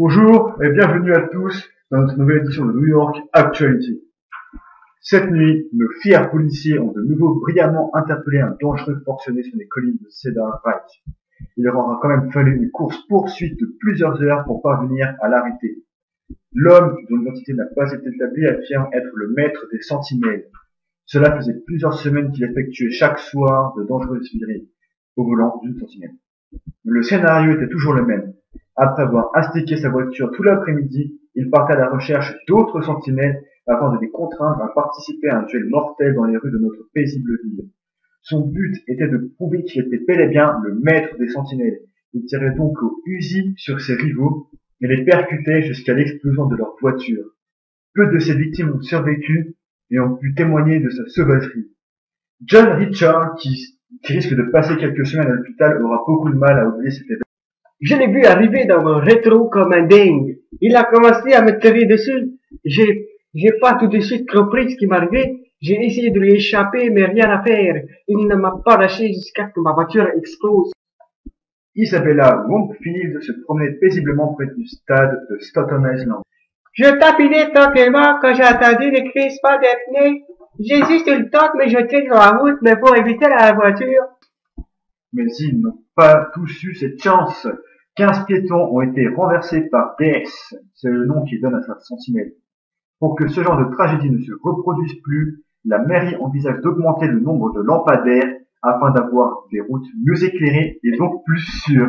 Bonjour et bienvenue à tous dans notre nouvelle édition de New York Actuality. Cette nuit, nos fiers policiers ont de nouveau brillamment interpellé un dangereux forcené sur les collines de Cedar Pike. Il leur aura quand même fallu une course-poursuite de plusieurs heures pour parvenir à l'arrêter. L'homme, dont l'identité n'a pas été établie, affirme être le maître des sentinelles. Cela faisait plusieurs semaines qu'il effectuait chaque soir de dangereuses virées au volant d'une sentinelle. Mais le scénario était toujours le même. Après avoir astiqué sa voiture tout l'après-midi, il partait à la recherche d'autres sentinelles afin de les contraindre à participer à un duel mortel dans les rues de notre paisible ville. Son but était de prouver qu'il était bel et bien le maître des sentinelles. Il tirait donc au Uzi sur ses rivaux et les percutait jusqu'à l'explosion de leur voiture. Peu de ses victimes ont survécu et ont pu témoigner de sa sauvagerie. John Richard, qui risque de passer quelques semaines à l'hôpital, aura beaucoup de mal à oublier cet événement. Je l'ai vu arriver dans mon rétro comme un dingue. Il a commencé à me tirer dessus. J'ai pas tout de suite compris ce qui m'arrivait. J'ai essayé de lui échapper, mais rien à faire. Il ne m'a pas lâché jusqu'à ce que ma voiture explose. Isabella Wompfield se promenait paisiblement près du stade de Staten Island. Je tapinais tranquillement quand j'ai entendu les crissements des pneus. J'ai sur le toc, mais je tiens sur la route, mais pour éviter la voiture. Mais ils n'ont pas tous eu cette chance. 15 piétons ont été renversés par DS, c'est le nom qu'il donne à sa sentinelle. Pour que ce genre de tragédie ne se reproduise plus, la mairie envisage d'augmenter le nombre de lampadaires afin d'avoir des routes mieux éclairées et donc plus sûres.